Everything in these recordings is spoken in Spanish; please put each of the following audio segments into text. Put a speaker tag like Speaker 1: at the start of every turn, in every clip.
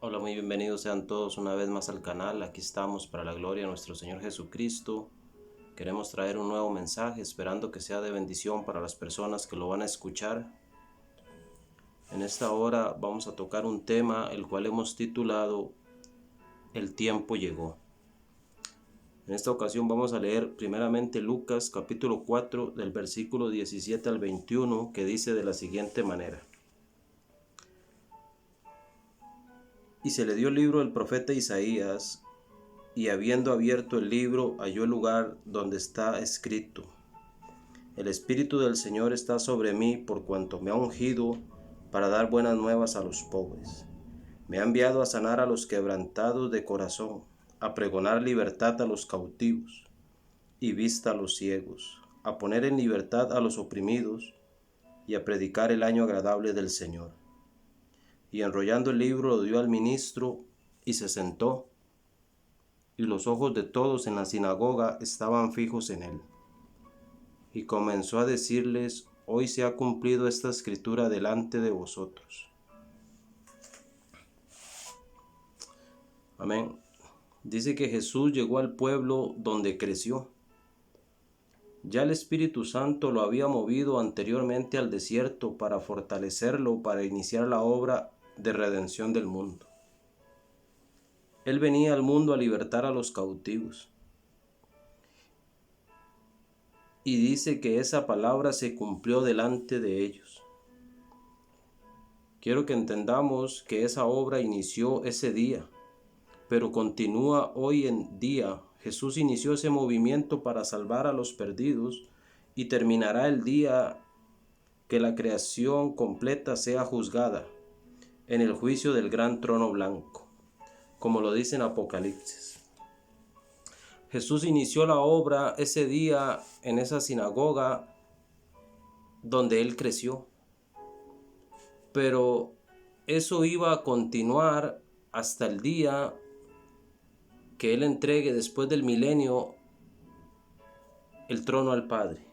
Speaker 1: Hola, muy bienvenidos sean todos una vez más al canal. Aquí estamos para la gloria de nuestro Señor Jesucristo. Queremos traer un nuevo mensaje, esperando que sea de bendición para las personas que lo van a escuchar. En esta hora vamos a tocar un tema el cual hemos titulado El tiempo llegó. En esta ocasión vamos a leer primeramente Lucas capítulo 4 del versículo 17 al 21, que dice de la siguiente manera: Y se le dio el libro del profeta Isaías, y habiendo abierto el libro, halló el lugar donde está escrito: El Espíritu del Señor está sobre mí, por cuanto me ha ungido para dar buenas nuevas a los pobres. Me ha enviado a sanar a los quebrantados de corazón, a pregonar libertad a los cautivos y vista a los ciegos, a poner en libertad a los oprimidos y a predicar el año agradable del Señor. Y enrollando el libro lo dio al ministro y se sentó, y los ojos de todos en la sinagoga estaban fijos en él. Y comenzó a decirles: Hoy se ha cumplido esta escritura delante de vosotros. Amén. Dice que Jesús llegó al pueblo donde creció. Ya el Espíritu Santo lo había movido anteriormente al desierto para fortalecerlo para iniciar la obra de redención del mundo. Él venía al mundo a libertar a los cautivos. Y dice que esa palabra se cumplió delante de ellos. Quiero que entendamos que esa obra inició ese día, pero continúa hoy en día. Jesús inició ese movimiento para salvar a los perdidos y terminará el día que la creación completa sea juzgada en el juicio del gran trono blanco, como lo dice en Apocalipsis. Jesús inició la obra ese día en esa sinagoga donde él creció, pero eso iba a continuar hasta el día que él entregue, después del milenio, el trono al Padre.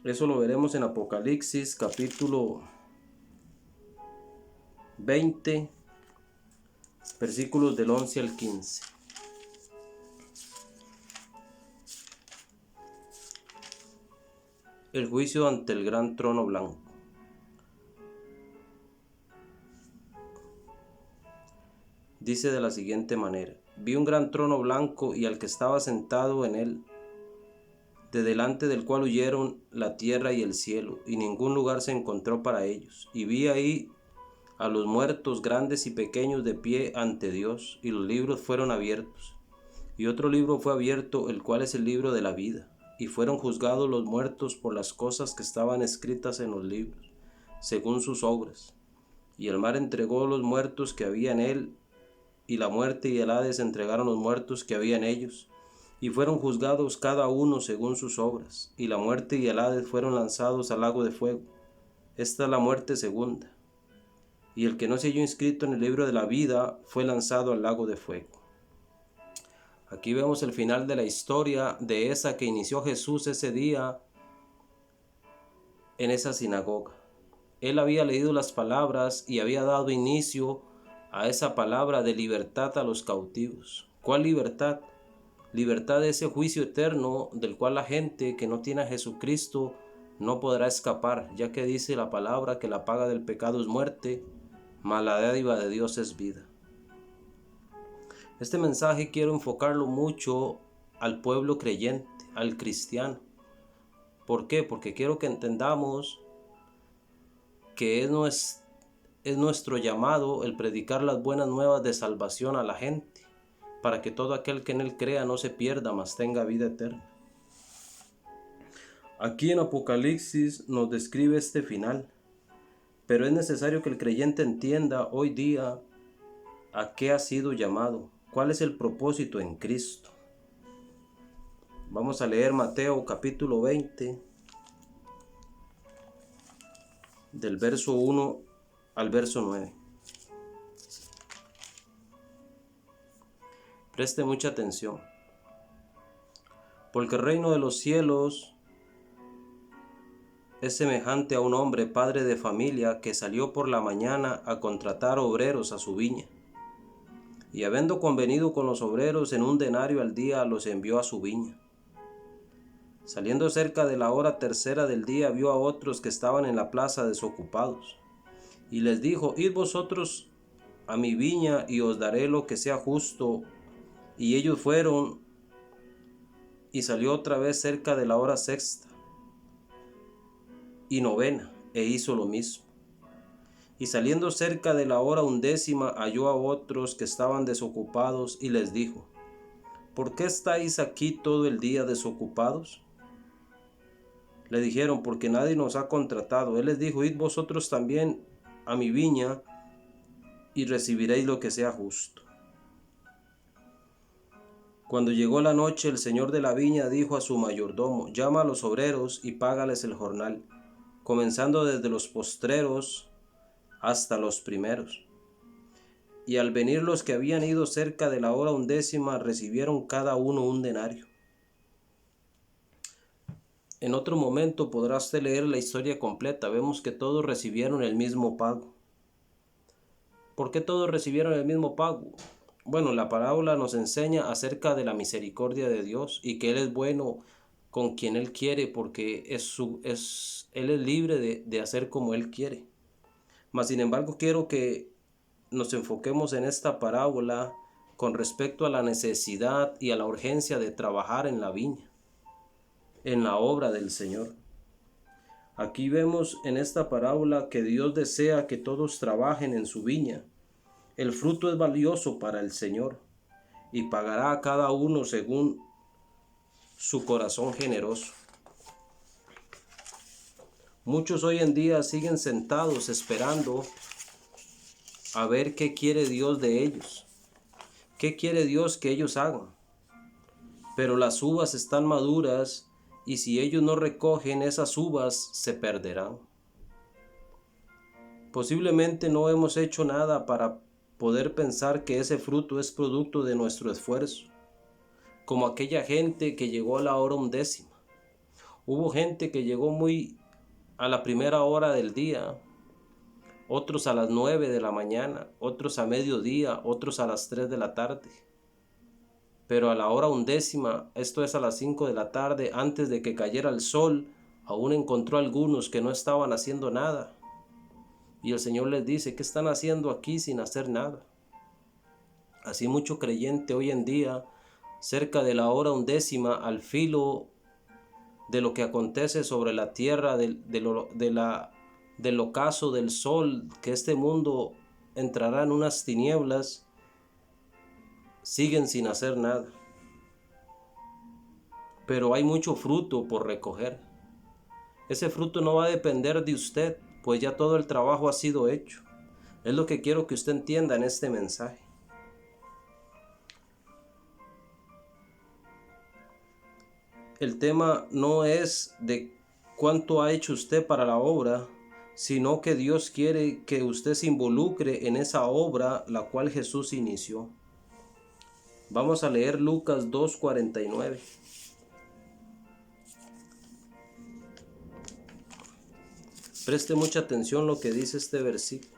Speaker 1: Eso lo veremos en Apocalipsis capítulo 20, versículos del 11 al 15. El juicio ante el gran trono blanco. Dice de la siguiente manera: Vi un gran trono blanco y al que estaba sentado en él, de delante del cual huyeron la tierra y el cielo, y ningún lugar se encontró para ellos. Y vi ahí a los muertos, grandes y pequeños, de pie ante Dios, y los libros fueron abiertos. Y otro libro fue abierto, el cual es el libro de la vida. Y fueron juzgados los muertos por las cosas que estaban escritas en los libros, según sus obras. Y el mar entregó los muertos que había en él, y la muerte y el Hades entregaron los muertos que había en ellos, y fueron juzgados cada uno según sus obras. Y la muerte y el Hades fueron lanzados al lago de fuego. Esta es la muerte segunda. Y el que no se halló inscrito en el libro de la vida fue lanzado al lago de fuego. Aquí vemos el final de la historia de esa que inició Jesús ese día en esa sinagoga. Él había leído las palabras y había dado inicio a esa palabra de libertad a los cautivos. ¿Cuál libertad? Libertad de ese juicio eterno del cual la gente que no tiene a Jesucristo no podrá escapar, ya que dice la palabra que la paga del pecado es muerte, mas la dádiva de Dios es vida. Este mensaje quiero enfocarlo mucho al pueblo creyente, al cristiano. ¿Por qué? Porque quiero que entendamos que es nuestro llamado el predicar las buenas nuevas de salvación a la gente, para que todo aquel que en él crea no se pierda, mas tenga vida eterna. Aquí en Apocalipsis nos describe este final, pero es necesario que el creyente entienda hoy día a qué ha sido llamado, cuál es el propósito en Cristo. Vamos a leer Mateo capítulo 20, del verso 1 al verso 9. Preste mucha atención, porque el reino de los cielos es semejante a un hombre padre de familia que salió por la mañana a contratar obreros a su viña. Y habiendo convenido con los obreros en 1 denario al día, los envió a su viña. Saliendo cerca de la hora tercera del día, vio a otros que estaban en la plaza desocupados. Y les dijo: id vosotros a mi viña y os daré lo que sea justo. Y ellos fueron, y salió otra vez cerca de la hora sexta y novena, e hizo lo mismo. Y saliendo cerca de la hora 11, halló a otros que estaban desocupados, y les dijo: ¿por qué estáis aquí todo el día desocupados? Le dijeron: porque nadie nos ha contratado. Él les dijo: id vosotros también a mi viña, y recibiréis lo que sea justo. Cuando llegó la noche, el señor de la viña dijo a su mayordomo: llama a los obreros y págales el jornal, comenzando desde los postreros hasta los primeros. Y al venir los que habían ido cerca de la hora 11, recibieron cada uno 1 denario. En otro momento podrás usted leer la historia completa. Vemos que todos recibieron el mismo pago. ¿Por qué todos recibieron el mismo pago? Bueno, la parábola nos enseña acerca de la misericordia de Dios y que Él es bueno con quien Él quiere, porque Él es libre de hacer como Él quiere. Mas, sin embargo, quiero que nos enfoquemos en esta parábola con respecto a la necesidad y a la urgencia de trabajar en la viña, en la obra del Señor. Aquí vemos en esta parábola que Dios desea que todos trabajen en su viña. El fruto es valioso para el Señor y pagará a cada uno según su corazón generoso. Muchos hoy en día siguen sentados esperando a ver qué quiere Dios de ellos, qué quiere Dios que ellos hagan. Pero las uvas están maduras y si ellos no recogen esas uvas, se perderán. Posiblemente no hemos hecho nada para poder pensar que ese fruto es producto de nuestro esfuerzo, como aquella gente que llegó a la hora 11. Hubo gente que llegó muy a la primera hora del día, otros a las 9 de la mañana, otros a mediodía, otros a las 3 de la tarde. Pero a la hora 11, esto es a las 5 de la tarde, antes de que cayera el sol, aún encontró algunos que no estaban haciendo nada. Y el Señor les dice: ¿qué están haciendo aquí sin hacer nada? Así mucho creyente hoy en día, cerca de la hora 11, al filo de lo que acontece sobre la tierra, del ocaso del sol, que este mundo entrará en unas tinieblas, siguen sin hacer nada. Pero hay mucho fruto por recoger. Ese fruto no va a depender de usted, pues ya todo el trabajo ha sido hecho. Es lo que quiero que usted entienda en este mensaje. El tema no es de cuánto ha hecho usted para la obra, sino que Dios quiere que usted se involucre en esa obra la cual Jesús inició. Vamos a leer Lucas 2:49. Preste mucha atención lo que dice este versículo.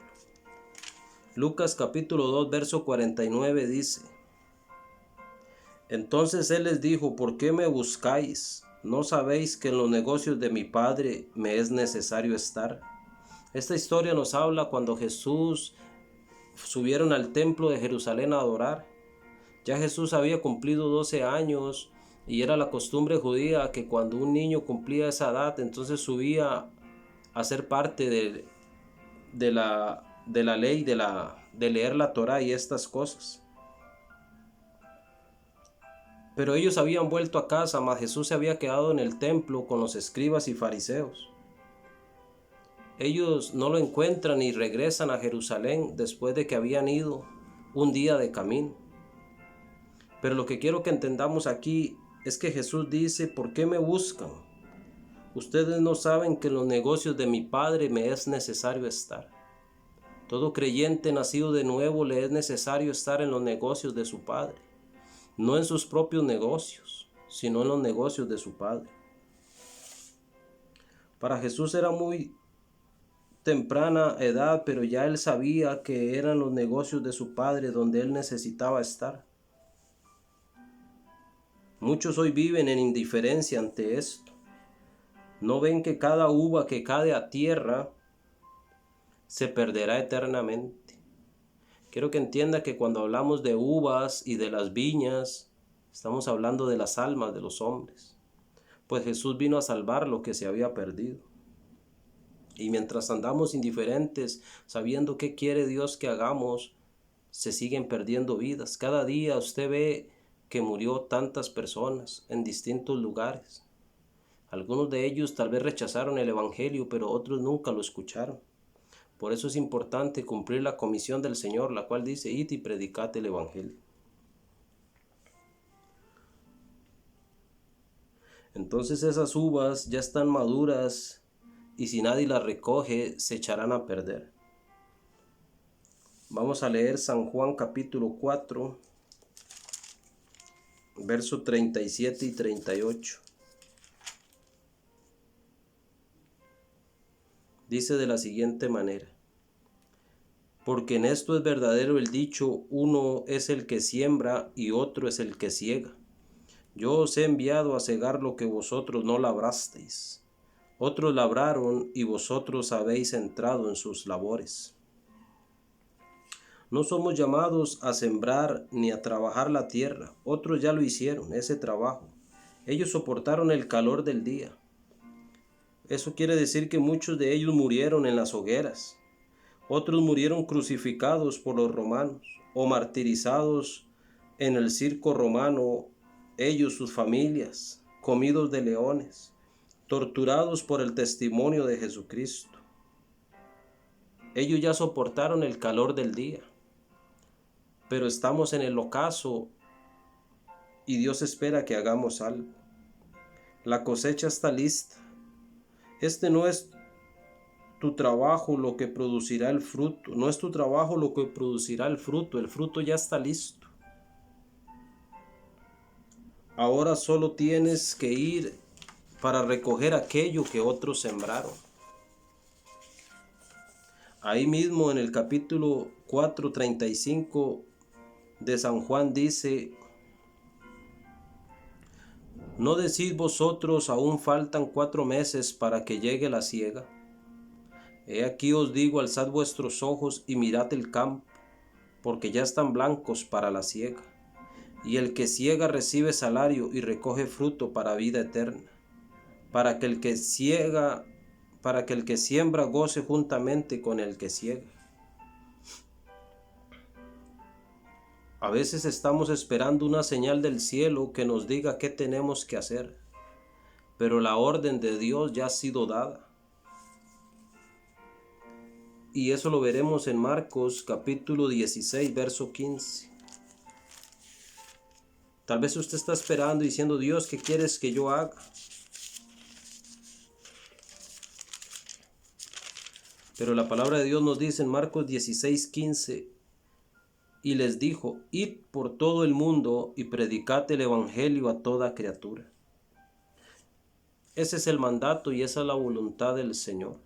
Speaker 1: Lucas capítulo 2, verso 49 dice: entonces Él les dijo: ¿por qué me buscáis? ¿No sabéis que en los negocios de mi Padre me es necesario estar? Esta historia nos habla cuando Jesús subieron al templo de Jerusalén a adorar. Ya Jesús había cumplido 12 años y era la costumbre judía que cuando un niño cumplía esa edad, entonces subía a ser parte de la ley, de leer la Torá y estas cosas. Pero ellos habían vuelto a casa, mas Jesús se había quedado en el templo con los escribas y fariseos. Ellos no lo encuentran y regresan a Jerusalén después de que habían ido un día de camino. Pero lo que quiero que entendamos aquí es que Jesús dice: ¿por qué me buscan? Ustedes no saben que en los negocios de mi Padre me es necesario estar. Todo creyente nacido de nuevo le es necesario estar en los negocios de su Padre. No en sus propios negocios, sino en los negocios de su Padre. Para Jesús era muy temprana edad, pero ya él sabía que eran los negocios de su padre donde él necesitaba estar. Muchos hoy viven en indiferencia ante esto. No ven que cada uva que cae a tierra se perderá eternamente. Quiero que entienda que cuando hablamos de uvas y de las viñas, estamos hablando de las almas de los hombres. Pues Jesús vino a salvar lo que se había perdido. Y mientras andamos indiferentes, sabiendo qué quiere Dios que hagamos, se siguen perdiendo vidas. Cada día usted ve que murió tantas personas en distintos lugares. Algunos de ellos tal vez rechazaron el evangelio, pero otros nunca lo escucharon. Por eso es importante cumplir la comisión del Señor, la cual dice: id y predicad el evangelio. Entonces esas uvas ya están maduras y si nadie las recoge, se echarán a perder. Vamos a leer San Juan capítulo 4, versos 37 y 38. Dice de la siguiente manera: porque en esto es verdadero el dicho, uno es el que siembra y otro es el que ciega. Yo os he enviado a cegar lo que vosotros no labrasteis. Otros labraron y vosotros habéis entrado en sus labores. No somos llamados a sembrar ni a trabajar la tierra. Otros ya lo hicieron, ese trabajo. Ellos soportaron el calor del día. Eso quiere decir que muchos de ellos murieron en las hogueras. Otros murieron crucificados por los romanos o martirizados en el circo romano, ellos, sus familias, comidos de leones, torturados por el testimonio de Jesucristo. Ellos ya soportaron el calor del día, pero estamos en el ocaso y Dios espera que hagamos algo. La cosecha está lista. Este no es tu trabajo lo que producirá el fruto, no es tu trabajo lo que producirá el fruto ya está listo. Ahora solo tienes que ir para recoger aquello que otros sembraron. Ahí mismo en el capítulo 4:35 de San Juan dice: ¿no decís vosotros, aún faltan 4 meses para que llegue la siega? He aquí os digo, alzad vuestros ojos y mirad el campo, porque ya están blancos para la siega. Y el que siega recibe salario y recoge fruto para vida eterna, para que el que siembra goce juntamente con el que siega. A veces estamos esperando una señal del cielo que nos diga qué tenemos que hacer, pero la orden de Dios ya ha sido dada. Y eso lo veremos en Marcos capítulo 16, verso 15. Tal vez usted está esperando diciendo: Dios, ¿qué quieres que yo haga? Pero la palabra de Dios nos dice en Marcos 16, 15: y les dijo: id por todo el mundo y predicad el evangelio a toda criatura. Ese es el mandato y esa es la voluntad del Señor.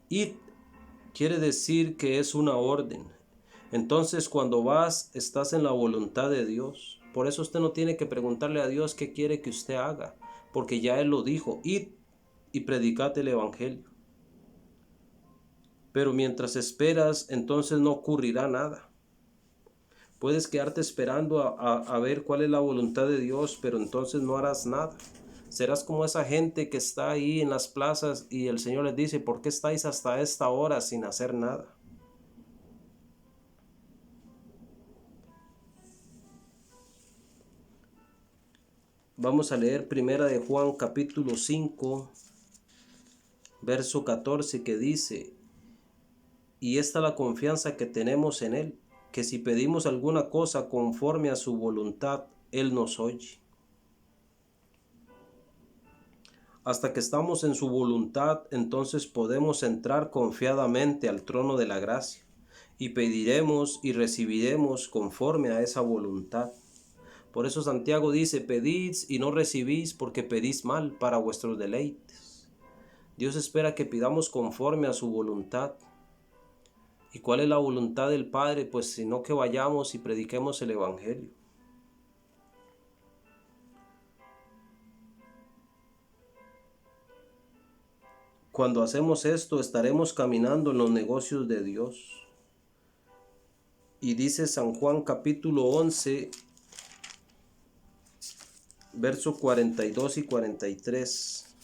Speaker 1: Id quiere decir que es una orden. Entonces cuando vas, estás en la voluntad de Dios. Por eso usted no tiene que preguntarle a Dios qué quiere que usted haga, porque ya Él lo dijo: id y predicad el evangelio. Pero mientras esperas, entonces no ocurrirá nada. Puedes quedarte esperando a ver cuál es la voluntad de Dios, pero entonces no harás nada. Serás como esa gente que está ahí en las plazas y el Señor les dice: ¿por qué estáis hasta esta hora sin hacer nada? Vamos a leer primera de Juan capítulo 5, verso 14, que dice: y esta es la confianza que tenemos en Él, que si pedimos alguna cosa conforme a su voluntad, Él nos oye. Hasta que estamos en su voluntad, entonces podemos entrar confiadamente al trono de la gracia y pediremos y recibiremos conforme a esa voluntad. Por eso Santiago dice: pedid y no recibís, porque pedís mal para vuestros deleites. Dios espera que pidamos conforme a su voluntad. ¿Y cuál es la voluntad del Padre? Pues sino que vayamos y prediquemos el Evangelio. Cuando hacemos esto, estaremos caminando en los negocios de Dios. Y dice San Juan capítulo 11, versos 42 y 43.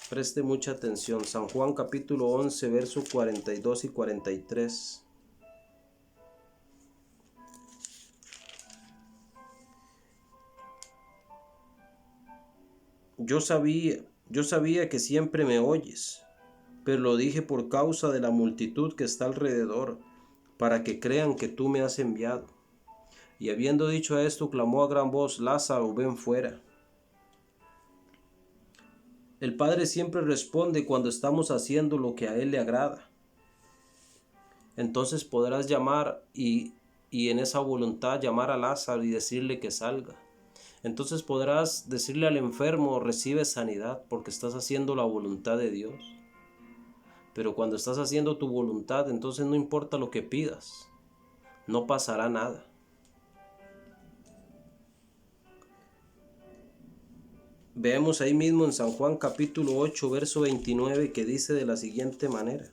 Speaker 1: Preste mucha atención. San Juan capítulo 11, versos 42 y 43. Yo sabía que siempre me oyes, pero lo dije por causa de la multitud que está alrededor, para que crean que tú me has enviado. Y habiendo dicho esto, clamó a gran voz: Lázaro, ven fuera. El Padre siempre responde cuando estamos haciendo lo que a Él le agrada. Entonces podrás llamar y en esa voluntad llamar a Lázaro y decirle que salga. Entonces podrás decirle al enfermo: recibe sanidad, porque estás haciendo la voluntad de Dios. Pero cuando estás haciendo tu voluntad, entonces no importa lo que pidas, no pasará nada. Veamos ahí mismo en San Juan capítulo 8, verso 29, que dice de la siguiente manera: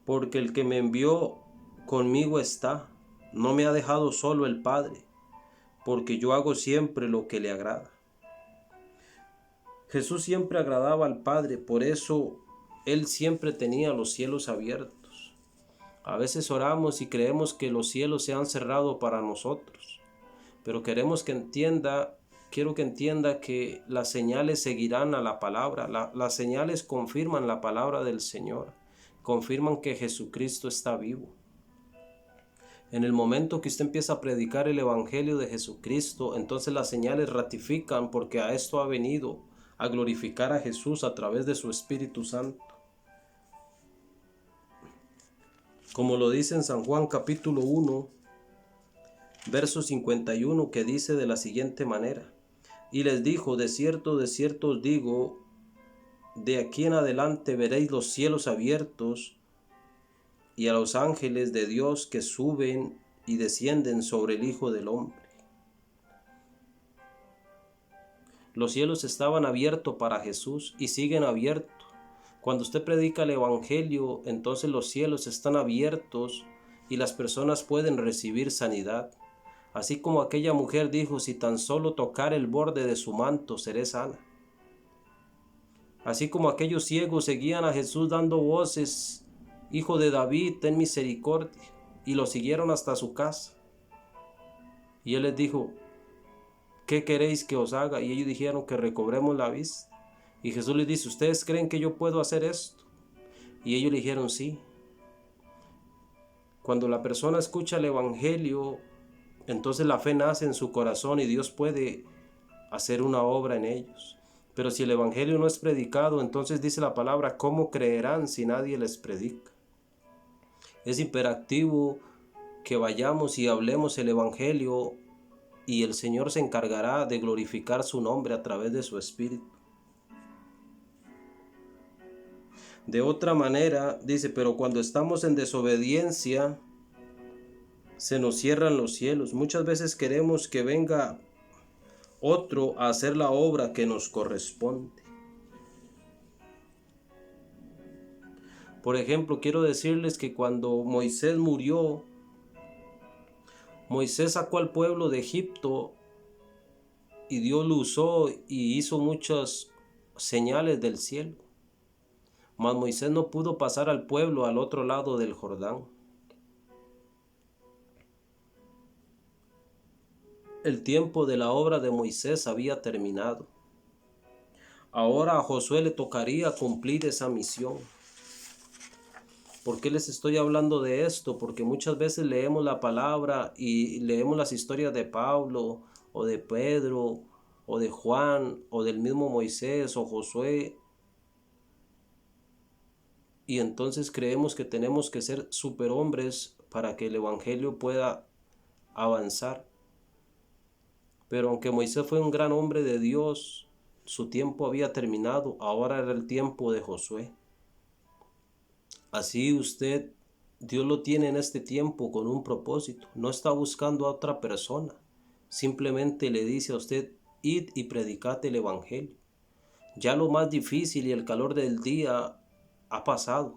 Speaker 1: porque el que me envió conmigo está, no me ha dejado solo el Padre, porque yo hago siempre lo que le agrada. Jesús siempre agradaba al Padre, por eso Él siempre tenía los cielos abiertos. A veces oramos y creemos que los cielos se han cerrado para nosotros, pero quiero que entienda que las señales seguirán a la palabra. Las señales confirman la palabra del Señor, confirman que Jesucristo está vivo. En el momento que usted empieza a predicar el Evangelio de Jesucristo, entonces las señales ratifican, porque a esto ha venido, a glorificar a Jesús a través de su Espíritu Santo. Como lo dice en San Juan capítulo 1, verso 51, que dice de la siguiente manera: y les dijo: de cierto os digo, de aquí en adelante veréis los cielos abiertos y a los ángeles de Dios que suben y descienden sobre el Hijo del Hombre. Los cielos estaban abiertos para Jesús y siguen abiertos. Cuando usted predica el Evangelio, entonces los cielos están abiertos y las personas pueden recibir sanidad. Así como aquella mujer dijo: si tan solo tocar el borde de su manto, seré sana. Así como aquellos ciegos seguían a Jesús dando voces: Hijo de David, ten misericordia. Y lo siguieron hasta su casa. Y Él les dijo: ¿qué queréis que os haga? Y ellos dijeron: que recobremos la vista. Y Jesús les dice: ¿ustedes creen que yo puedo hacer esto? Y ellos le dijeron: sí. Cuando la persona escucha el Evangelio, entonces la fe nace en su corazón y Dios puede hacer una obra en ellos. Pero si el Evangelio no es predicado, entonces dice la palabra: ¿cómo creerán si nadie les predica? Es imperativo que vayamos y hablemos el Evangelio, y el Señor se encargará de glorificar su nombre a través de su Espíritu. De otra manera, dice: pero cuando estamos en desobediencia, se nos cierran los cielos. Muchas veces queremos que venga otro a hacer la obra que nos corresponde. Por ejemplo, quiero decirles que cuando Moisés murió, Moisés sacó al pueblo de Egipto y Dios lo usó y hizo muchas señales del cielo. Mas Moisés no pudo pasar al pueblo al otro lado del Jordán. El tiempo de la obra de Moisés había terminado. Ahora a Josué le tocaría cumplir esa misión. ¿Por qué les estoy hablando de esto? Porque muchas veces leemos la palabra y leemos las historias de Pablo o de Pedro o de Juan o del mismo Moisés o Josué, y entonces creemos que tenemos que ser superhombres para que el Evangelio pueda avanzar. Pero aunque Moisés fue un gran hombre de Dios, su tiempo había terminado, ahora era el tiempo de Josué. Así usted, Dios lo tiene en este tiempo con un propósito, no está buscando a otra persona, simplemente le dice a usted, id y predicad el evangelio. Ya lo más difícil y el calor del día ha pasado,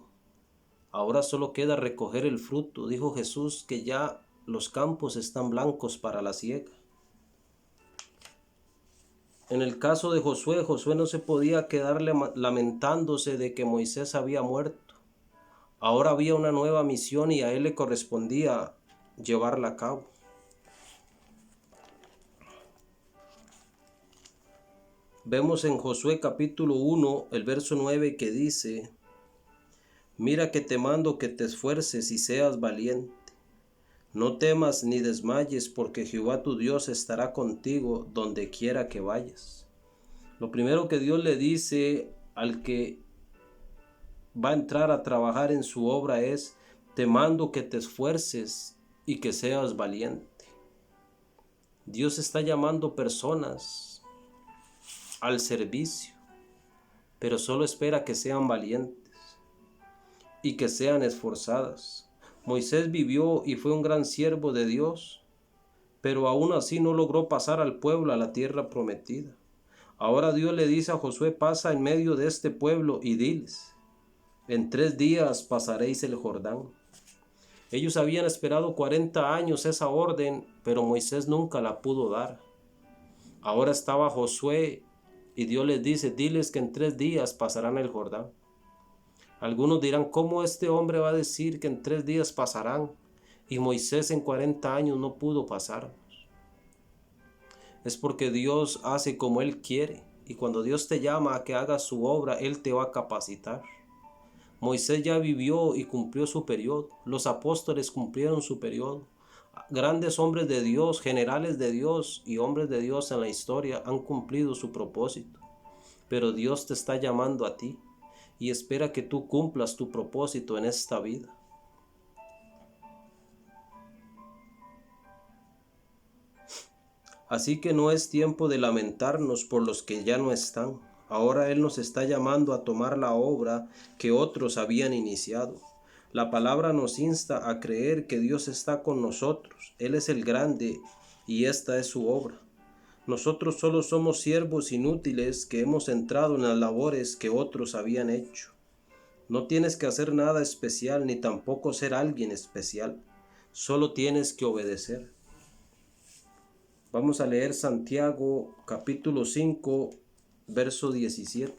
Speaker 1: ahora solo queda recoger el fruto. Dijo Jesús que ya los campos están blancos para la siega. En el caso de Josué, Josué no se podía quedar lamentándose de que Moisés había muerto. Ahora había una nueva misión y a él le correspondía llevarla a cabo. Vemos en Josué capítulo 1, el verso 9 que dice: mira que te mando que te esfuerces y seas valiente. No temas ni desmayes, porque Jehová tu Dios estará contigo donde quiera que vayas. Lo primero que Dios le dice al que va a entrar a trabajar en su obra es: te mando que te esfuerces y que seas valiente. Dios está llamando personas al servicio, pero solo espera que sean valientes y que sean esforzadas. Moisés vivió y fue un gran siervo de Dios, pero aún así no logró pasar al pueblo a la tierra prometida. Ahora Dios le dice a Josué: pasa en medio de este pueblo y diles: en 3 días pasaréis el Jordán. Ellos habían esperado 40 años esa orden, pero Moisés nunca la pudo dar. Ahora estaba Josué y Dios les dice: diles que en 3 días pasarán el Jordán. Algunos dirán: ¿cómo este hombre va a decir que en 3 días pasarán? Y Moisés en 40 años no pudo pasar. Es porque Dios hace como Él quiere, y cuando Dios te llama a que hagas su obra, Él te va a capacitar. Moisés ya vivió y cumplió su periodo. Los apóstoles cumplieron su periodo. Grandes hombres de Dios, generales de Dios y hombres de Dios en la historia han cumplido su propósito. Pero Dios te está llamando a ti y espera que tú cumplas tu propósito en esta vida. Así que no es tiempo de lamentarnos por los que ya no están. Ahora Él nos está llamando a tomar la obra que otros habían iniciado. La palabra nos insta a creer que Dios está con nosotros. Él es el grande y esta es su obra. Nosotros solo somos siervos inútiles que hemos entrado en las labores que otros habían hecho. No tienes que hacer nada especial ni tampoco ser alguien especial. Solo tienes que obedecer. Vamos a leer Santiago capítulo 5, verso 17.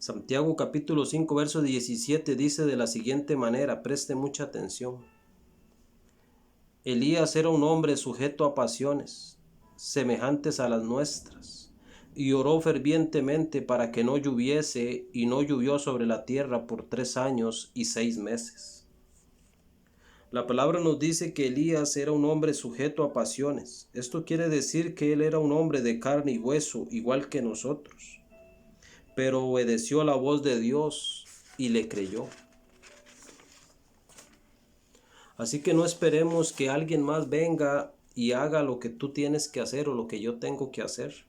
Speaker 1: Santiago capítulo 5, verso 17 dice de la siguiente manera, preste mucha atención. Elías era un hombre sujeto a pasiones, semejantes a las nuestras, y oró fervientemente para que no lloviese, y no llovió sobre la tierra por 3 años y 6 meses. La palabra nos dice que Elías era un hombre sujeto a pasiones. Esto quiere decir que él era un hombre de carne y hueso, igual que nosotros. Pero obedeció a la voz de Dios y le creyó. Así que no esperemos que alguien más venga y haga lo que tú tienes que hacer o lo que yo tengo que hacer.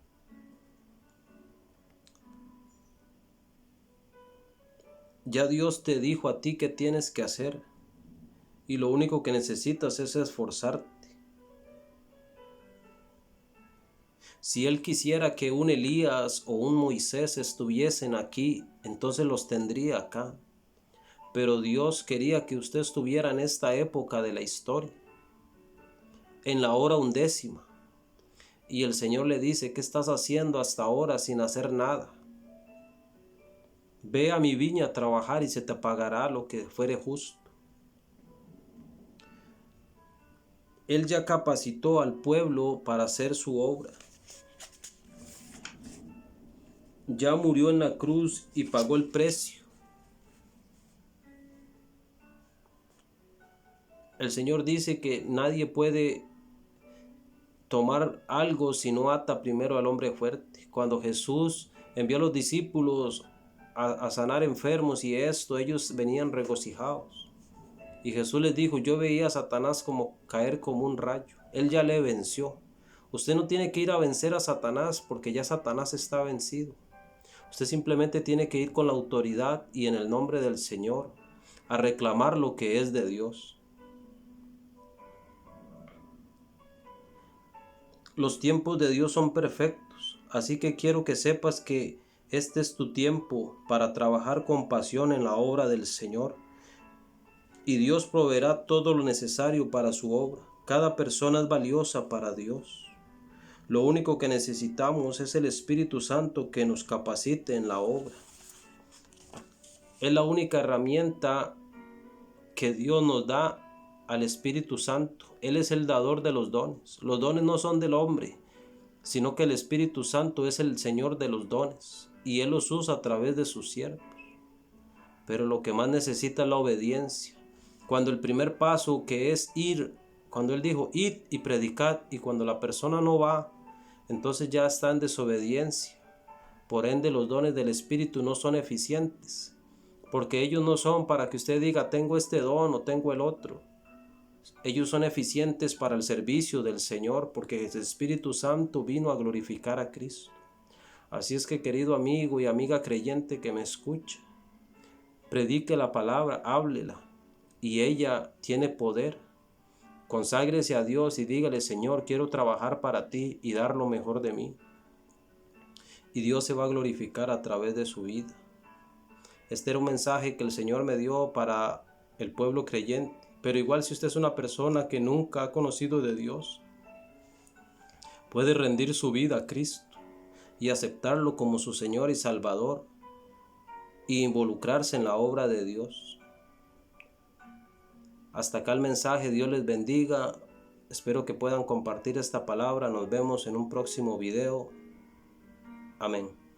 Speaker 1: Ya Dios te dijo a ti qué tienes que hacer y lo único que necesitas es esforzarte. Si Él quisiera que un Elías o un Moisés estuviesen aquí, entonces los tendría acá. Pero Dios quería que usted estuviera en esta época de la historia, en la hora 11. Y el Señor le dice: ¿qué estás haciendo hasta ahora sin hacer nada? Ve a mi viña a trabajar y se te pagará lo que fuere justo. Él ya capacitó al pueblo para hacer su obra. Ya murió en la cruz y pagó el precio. El Señor dice que nadie puede tomar algo si no ata primero al hombre fuerte. Cuando Jesús envió a los discípulos a sanar enfermos y ellos venían regocijados. Y Jesús les dijo, yo veía a Satanás como caer como un rayo. Él ya le venció. Usted no tiene que ir a vencer a Satanás porque ya Satanás está vencido. Usted simplemente tiene que ir con la autoridad y en el nombre del Señor a reclamar lo que es de Dios. Los tiempos de Dios son perfectos, así que quiero que sepas que este es tu tiempo para trabajar con pasión en la obra del Señor. Y Dios proveerá todo lo necesario para su obra. Cada persona es valiosa para Dios. Lo único que necesitamos es el Espíritu Santo que nos capacite en la obra. Es la única herramienta que Dios nos da al Espíritu Santo. Él es el dador de los dones. Los dones no son del hombre, sino que el Espíritu Santo es el Señor de los dones y Él los usa a través de sus siervos. Pero lo que más necesita es la obediencia. Cuando el primer paso, que es ir, cuando Él dijo id y predicad, y cuando la persona no va, entonces ya está en desobediencia. Por ende, los dones del Espíritu no son eficientes, porque ellos no son para que usted diga tengo este don o tengo el otro. Ellos son eficientes para el servicio del Señor, porque el Espíritu Santo vino a glorificar a Cristo. Así es que, querido amigo y amiga creyente que me escucha, predique la palabra, háblela, y ella tiene poder. Conságrese a Dios y dígale, Señor, quiero trabajar para ti y dar lo mejor de mí. Y Dios se va a glorificar a través de su vida. Este era un mensaje que el Señor me dio para el pueblo creyente. Pero igual, si usted es una persona que nunca ha conocido de Dios, puede rendir su vida a Cristo y aceptarlo como su Señor y Salvador y involucrarse en la obra de Dios. Hasta acá el mensaje. Dios les bendiga. Espero que puedan compartir esta palabra. Nos vemos en un próximo video. Amén.